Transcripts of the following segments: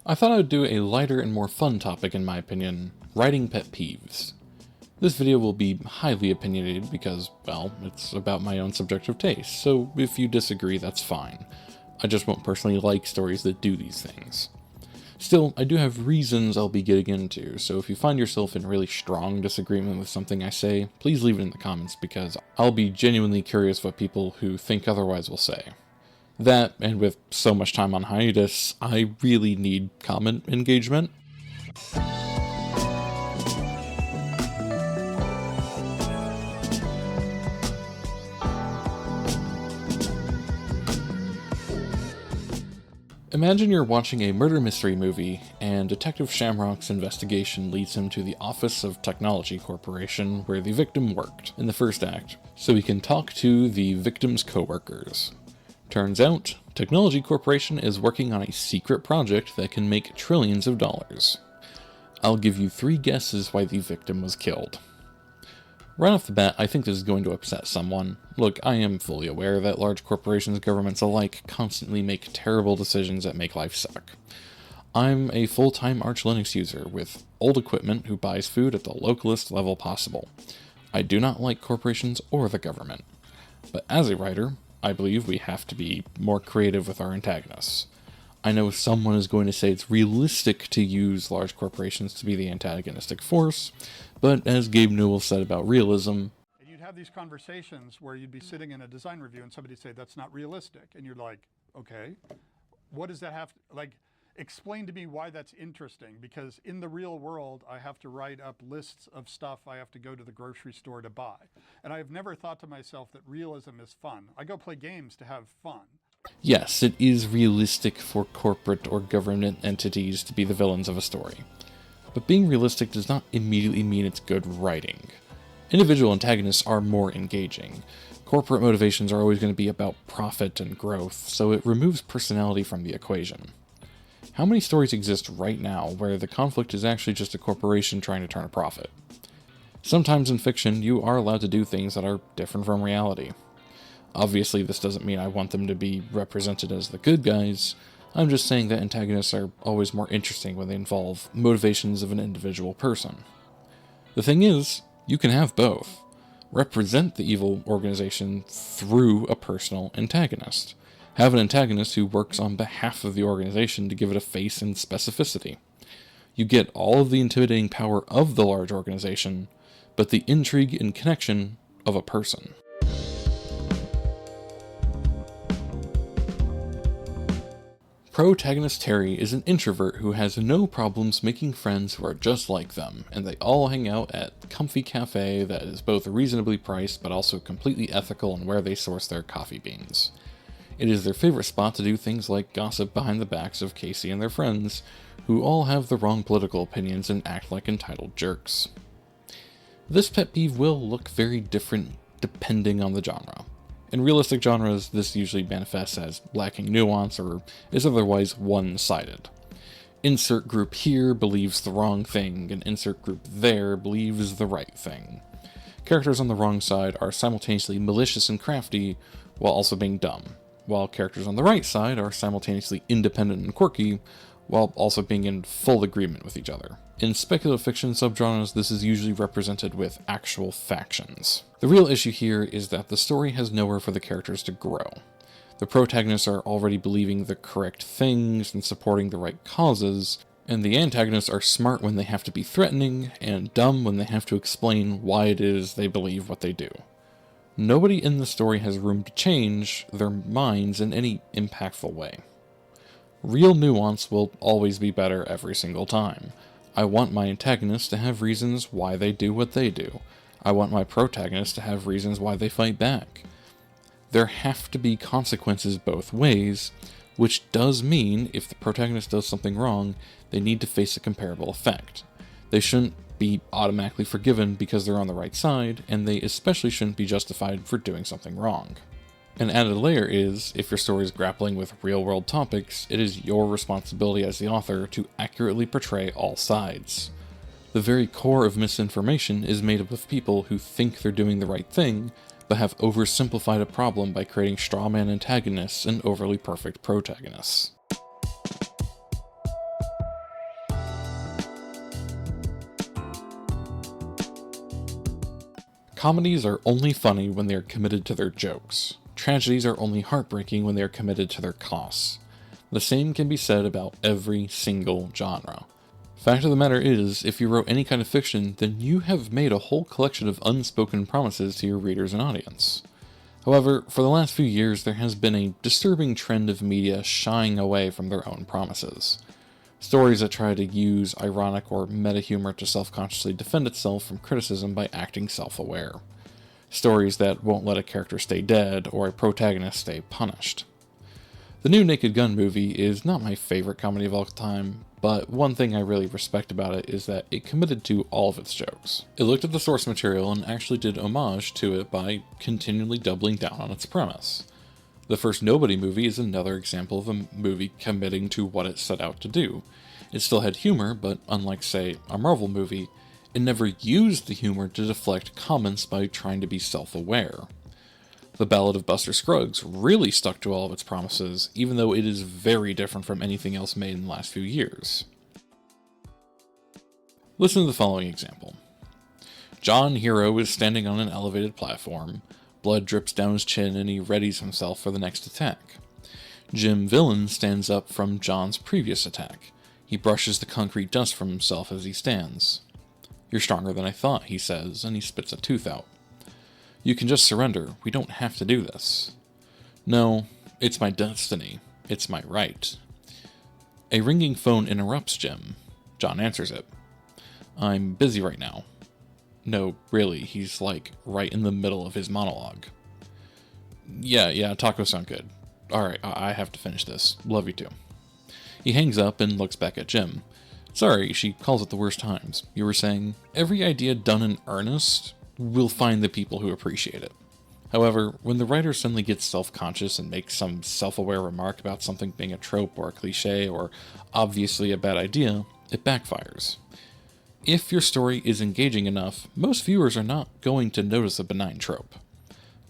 I thought I would do a lighter and more fun topic in my opinion, writing pet peeves. This video will be highly opinionated because, well, it's about my own subjective taste, so if you disagree, that's fine. I just won't personally like stories that do these things. Still, I do have reasons I'll be getting into, so if you find yourself in really strong disagreement with something I say, please leave it in the comments because I'll be genuinely curious what people who think otherwise will say. That, and with so much time on hiatus, I really need comment engagement. Imagine you're watching a murder mystery movie, and Detective Shamrock's investigation leads him to the Office of Technology Corporation where the victim worked in the first act, so he can talk to the victim's coworkers. Turns out, Technology Corporation is working on a secret project that can make trillions of dollars. I'll give you 3 guesses why the victim was killed. Right off the bat, I think this is going to upset someone. Look, I am fully aware that large corporations and governments alike constantly make terrible decisions that make life suck. I'm a full-time Arch Linux user with old equipment who buys food at the localist level possible. I do not like corporations or the government. But as a writer, I believe we have to be more creative with our antagonists. I know someone is going to say it's realistic to use large corporations to be the antagonistic force, but as Gabe Newell said about realism, and you'd have these conversations where you'd be sitting in a design review and somebody'd say, that's not realistic. And you're like, okay, what does that have to, like, explain to me why that's interesting, because in the real world, I have to write up lists of stuff I have to go to the grocery store to buy. And I've never thought to myself that realism is fun. I go play games to have fun. Yes, it is realistic for corporate or government entities to be the villains of a story. But being realistic does not immediately mean it's good writing. Individual antagonists are more engaging. Corporate motivations are always going to be about profit and growth, so it removes personality from the equation. How many stories exist right now where the conflict is actually just a corporation trying to turn a profit? Sometimes in fiction, you are allowed to do things that are different from reality. Obviously, this doesn't mean I want them to be represented as the good guys. I'm just saying that antagonists are always more interesting when they involve motivations of an individual person. The thing is, you can have both. Represent the evil organization through a personal antagonist. Have an antagonist who works on behalf of the organization to give it a face and specificity. You get all of the intimidating power of the large organization, but the intrigue and connection of a person. Protagonist Terry is an introvert who has no problems making friends who are just like them, and they all hang out at a comfy cafe that is both reasonably priced but also completely ethical in where they source their coffee beans. It is their favorite spot to do things like gossip behind the backs of Casey and their friends, who all have the wrong political opinions and act like entitled jerks. This pet peeve will look very different depending on the genre. In realistic genres, this usually manifests as lacking nuance or is otherwise one-sided. Insert group here believes the wrong thing, and insert group there believes the right thing. Characters on the wrong side are simultaneously malicious and crafty, while also being dumb, while characters on the right side are simultaneously independent and quirky, while also being in full agreement with each other. In speculative fiction subgenres, this is usually represented with actual factions. The real issue here is that the story has nowhere for the characters to grow. The protagonists are already believing the correct things and supporting the right causes, and the antagonists are smart when they have to be threatening, and dumb when they have to explain why it is they believe what they do. Nobody in the story has room to change their minds in any impactful way. Real nuance will always be better every single time. I want my antagonists to have reasons why they do what they do. I want my protagonists to have reasons why they fight back. There have to be consequences both ways, which does mean if the protagonist does something wrong, they need to face a comparable effect. They shouldn't be automatically forgiven because they're on the right side, and they especially shouldn't be justified for doing something wrong. An added layer is, if your story is grappling with real-world topics, it is your responsibility as the author to accurately portray all sides. The very core of misinformation is made up of people who think they're doing the right thing, but have oversimplified a problem by creating strawman antagonists and overly perfect protagonists. Comedies are only funny when they are committed to their jokes. Tragedies are only heartbreaking when they are committed to their costs. The same can be said about every single genre. Fact of the matter is, if you wrote any kind of fiction, then you have made a whole collection of unspoken promises to your readers and audience. However, for the last few years, there has been a disturbing trend of media shying away from their own promises. Stories that try to use ironic or meta-humor to self-consciously defend itself from criticism by acting self-aware. Stories that won't let a character stay dead or a protagonist stay punished. The new Naked Gun movie is not my favorite comedy of all time, but one thing I really respect about it is that it committed to all of its jokes. It looked at the source material and actually did homage to it by continually doubling down on its premise. The first Nobody movie is another example of a movie committing to what it set out to do. It still had humor, but unlike, say, a Marvel movie, it never used the humor to deflect comments by trying to be self-aware. The Ballad of Buster Scruggs really stuck to all of its promises, even though it is very different from anything else made in the last few years. Listen to the following example. John Hero is standing on an elevated platform. Blood drips down his chin and he readies himself for the next attack. Jim Villain stands up from John's previous attack. He brushes the concrete dust from himself as he stands. "You're stronger than I thought," he says, and he spits a tooth out. "You can just surrender. We don't have to do this." "No, it's my destiny. It's my right." A ringing phone interrupts Jim. John answers it. "I'm busy right now." No, really, he's like right in the middle of his monologue. Yeah, tacos sound good. Alright, I have to finish this. Love you too." He hangs up and looks back at Jim. "Sorry, she calls at the worst times. You were saying, every idea done in earnest will find the people who appreciate it. However, when the writer suddenly gets self-conscious and makes some self-aware remark about something being a trope or a cliche or obviously a bad idea, it backfires. If your story is engaging enough, most viewers are not going to notice a benign trope.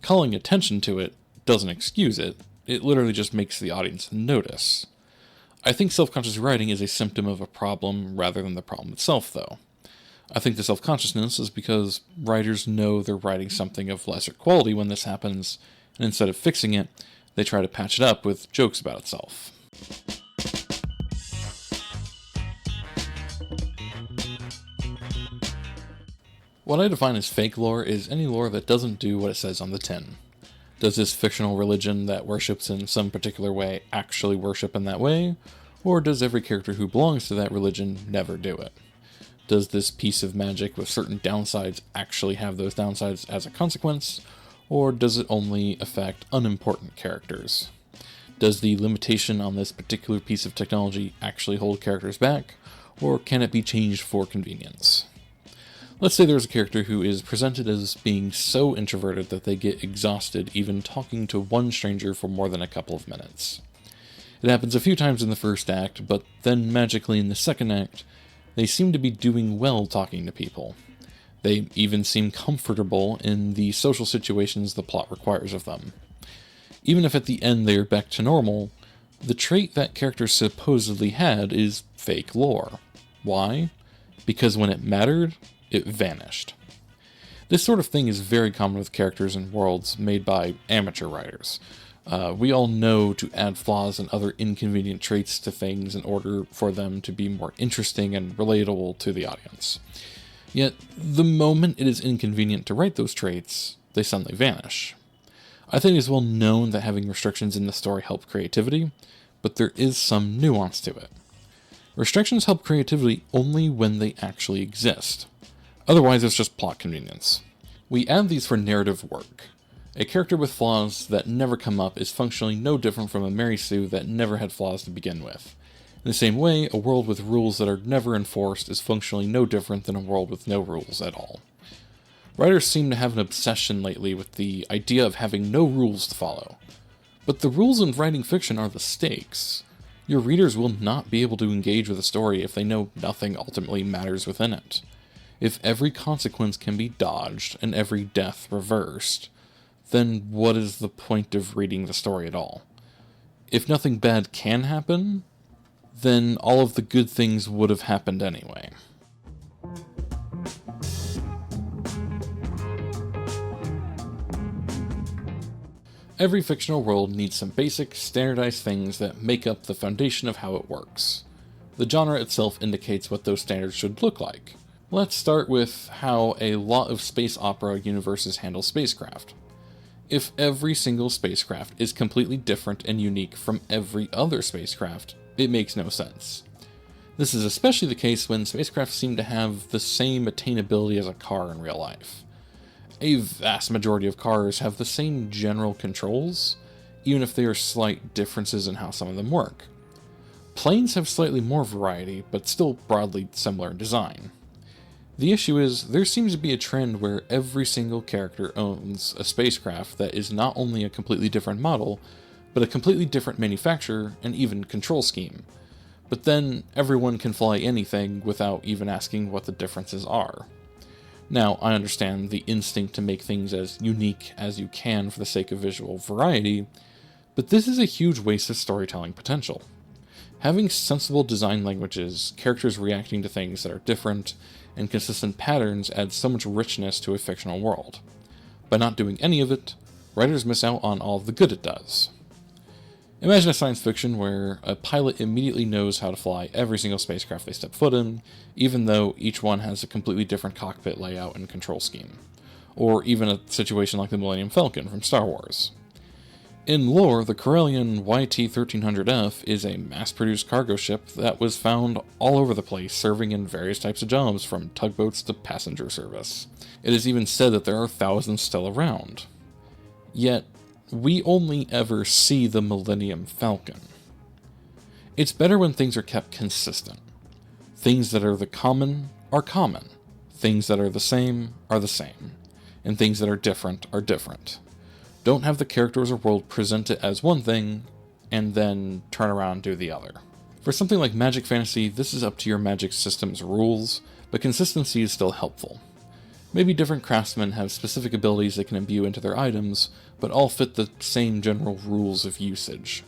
Calling attention to it doesn't excuse it, it literally just makes the audience notice. I think self-conscious writing is a symptom of a problem rather than the problem itself, though. I think the self-consciousness is because writers know they're writing something of lesser quality when this happens, and instead of fixing it, they try to patch it up with jokes about itself. What I define as fake lore is any lore that doesn't do what it says on the tin. Does this fictional religion that worships in some particular way actually worship in that way? Or does every character who belongs to that religion never do it? Does this piece of magic with certain downsides actually have those downsides as a consequence? Or does it only affect unimportant characters? Does the limitation on this particular piece of technology actually hold characters back? Or can it be changed for convenience? Let's say there's a character who is presented as being so introverted that they get exhausted even talking to one stranger for more than a couple of minutes. It happens a few times in the first act, but then magically in the second act, they seem to be doing well talking to people. They even seem comfortable in the social situations the plot requires of them. Even if at the end they are back to normal, the trait that character supposedly had is fake lore. Why? Because when it mattered, it vanished. This sort of thing is very common with characters and worlds made by amateur writers. We all know to add flaws and other inconvenient traits to things in order for them to be more interesting and relatable to the audience. Yet, the moment it is inconvenient to write those traits, they suddenly vanish. I think it's well known that having restrictions in the story help creativity, but there is some nuance to it. Restrictions help creativity only when they actually exist. Otherwise, it's just plot convenience. We add these for narrative work. A character with flaws that never come up is functionally no different from a Mary Sue that never had flaws to begin with. In the same way, a world with rules that are never enforced is functionally no different than a world with no rules at all. Writers seem to have an obsession lately with the idea of having no rules to follow. But the rules in writing fiction are the stakes. Your readers will not be able to engage with a story if they know nothing ultimately matters within it. If every consequence can be dodged and every death reversed, then what is the point of reading the story at all? If nothing bad can happen, then all of the good things would have happened anyway. Every fictional world needs some basic, standardized things that make up the foundation of how it works. The genre itself indicates what those standards should look like. Let's start with how a lot of space opera universes handle spacecraft. If every single spacecraft is completely different and unique from every other spacecraft, it makes no sense. This is especially the case when spacecraft seem to have the same attainability as a car in real life. A vast majority of cars have the same general controls, even if there are slight differences in how some of them work. Planes have slightly more variety, but still broadly similar in design. The issue is, there seems to be a trend where every single character owns a spacecraft that is not only a completely different model, but a completely different manufacturer and even control scheme. But then, everyone can fly anything without even asking what the differences are. Now, I understand the instinct to make things as unique as you can for the sake of visual variety, but this is a huge waste of storytelling potential. Having sensible design languages, characters reacting to things that are different, and consistent patterns adds so much richness to a fictional world. By not doing any of it, writers miss out on all the good it does. Imagine a science fiction where a pilot immediately knows how to fly every single spacecraft they step foot in, even though each one has a completely different cockpit layout and control scheme. Or even a situation like the Millennium Falcon from Star Wars. In lore, the Corellian YT-1300F is a mass-produced cargo ship that was found all over the place, serving in various types of jobs, from tugboats to passenger service. It is even said that there are thousands still around. Yet, we only ever see the Millennium Falcon. It's better when things are kept consistent. Things that are the common are common. Things that are the same are the same. And things that are different are different. Don't have the characters or world present it as one thing, and then turn around and do the other. For something like Magic Fantasy, this is up to your Magic system's rules, but consistency is still helpful. Maybe different craftsmen have specific abilities they can imbue into their items, but all fit the same general rules of usage.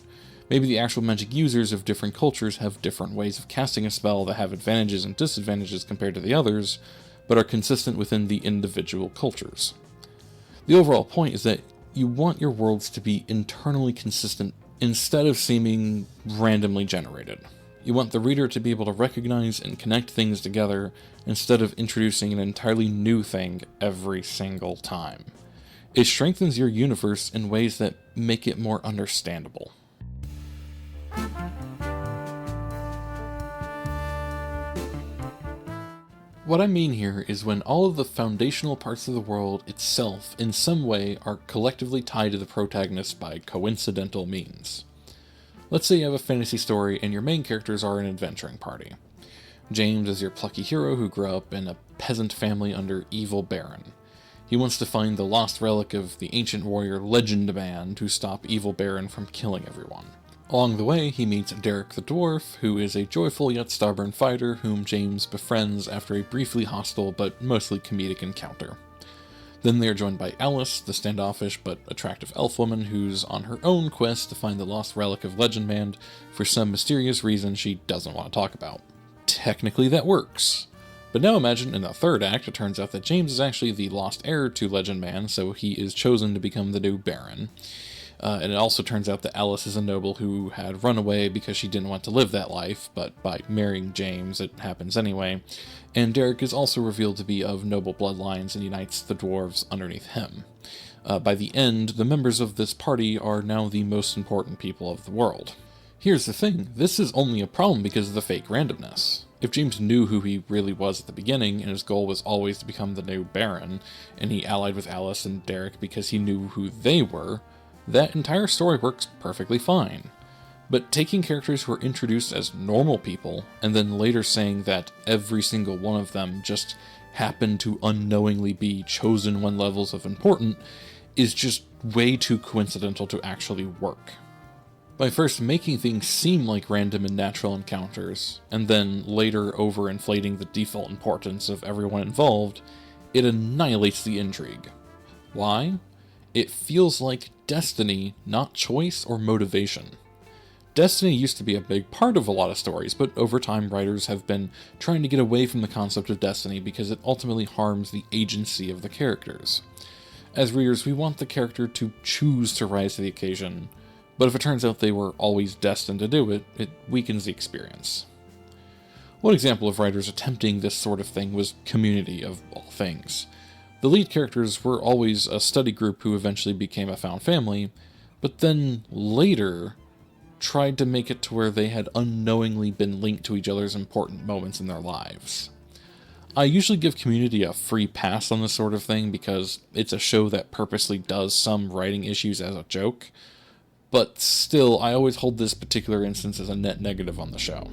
Maybe the actual Magic users of different cultures have different ways of casting a spell that have advantages and disadvantages compared to the others, but are consistent within the individual cultures. The overall point is that you want your worlds to be internally consistent instead of seeming randomly generated. You want the reader to be able to recognize and connect things together instead of introducing an entirely new thing every single time. It strengthens your universe in ways that make it more understandable. What I mean here is when all of the foundational parts of the world itself in some way are collectively tied to the protagonist by coincidental means. Let's say you have a fantasy story and your main characters are an adventuring party. James is your plucky hero who grew up in a peasant family under evil Baron. He wants to find the lost relic of the ancient warrior Legend Man to stop evil Baron from killing everyone. Along the way, he meets Derek the Dwarf, who is a joyful yet stubborn fighter whom James befriends after a briefly hostile but mostly comedic encounter. Then they are joined by Alice, the standoffish but attractive elf woman who's on her own quest to find the lost relic of Legend Man for some mysterious reason she doesn't want to talk about. Technically that works. But now imagine in the third act it turns out that James is actually the lost heir to Legend Man, so he is chosen to become the new Baron. And it also turns out that Alice is a noble who had run away because she didn't want to live that life, but by marrying James, it happens anyway. And Derek is also revealed to be of noble bloodlines and unites the dwarves underneath him. By the end, the members of this party are now the most important people of the world. Here's the thing, this is only a problem because of the fake randomness. If James knew who he really was at the beginning, and his goal was always to become the new Baron, and he allied with Alice and Derek because he knew who they were, that entire story works perfectly fine. But taking characters who are introduced as normal people, and then later saying that every single one of them just happened to unknowingly be chosen when levels of important, is just way too coincidental to actually work. By first making things seem like random and natural encounters, and then later overinflating the default importance of everyone involved, it annihilates the intrigue. Why? It feels like destiny, not choice or motivation. Destiny used to be a big part of a lot of stories, but over time writers have been trying to get away from the concept of destiny because it ultimately harms the agency of the characters. As readers, we want the character to choose to rise to the occasion, but if it turns out they were always destined to do it, it weakens the experience. One example of writers attempting this sort of thing was Community, of all things. The lead characters were always a study group who eventually became a found family, but then later tried to make it to where they had unknowingly been linked to each other's important moments in their lives. I usually give Community a free pass on this sort of thing because it's a show that purposely does some writing issues as a joke, but still, I always hold this particular instance as a net negative on the show.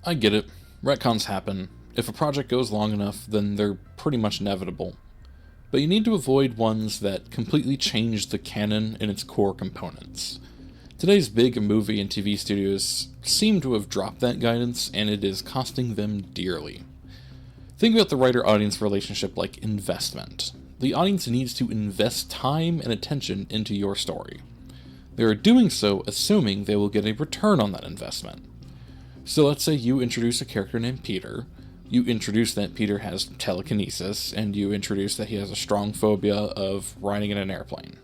I get it. Retcons happen. If a project goes long enough, then they're pretty much inevitable. But you need to avoid ones that completely change the canon in its core components. Today's big movie and TV studios seem to have dropped that guidance, and it is costing them dearly. Think about the writer-audience relationship like investment. The audience needs to invest time and attention into your story. They are doing so assuming they will get a return on that investment. So let's say you introduce a character named Peter, you introduce that Peter has telekinesis, and you introduce that he has a strong phobia of riding in an airplane.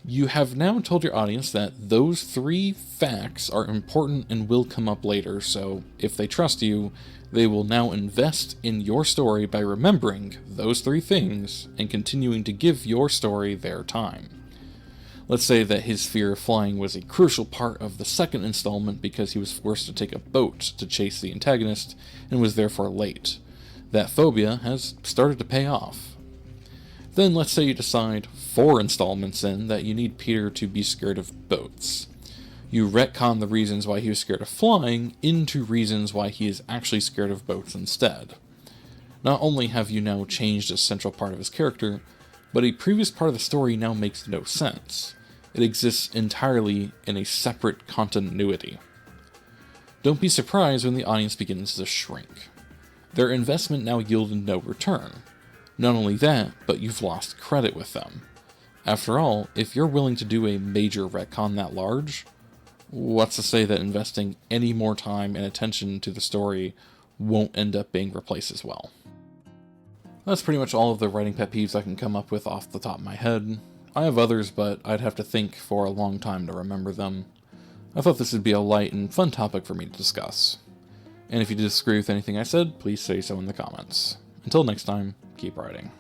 You have now told your audience that those 3 facts are important and will come up later, so if they trust you, they will now invest in your story by remembering those 3 things and continuing to give your story their time. Let's say that his fear of flying was a crucial part of the second installment because he was forced to take a boat to chase the antagonist and was therefore late. That phobia has started to pay off. Then let's say you decide 4 installments in that you need Peter to be scared of boats. You retcon the reasons why he was scared of flying into reasons why he is actually scared of boats instead. Not only have you now changed a central part of his character, but a previous part of the story now makes no sense. It exists entirely in a separate continuity. Don't be surprised when the audience begins to shrink. Their investment now yielded no return. Not only that, but you've lost credit with them. After all, if you're willing to do a major retcon that large, what's to say that investing any more time and attention to the story won't end up being replaced as well? That's pretty much all of the writing pet peeves I can come up with off the top of my head. I have others, but I'd have to think for a long time to remember them. I thought this would be a light and fun topic for me to discuss. And if you disagree with anything I said, please say so in the comments. Until next time, keep writing.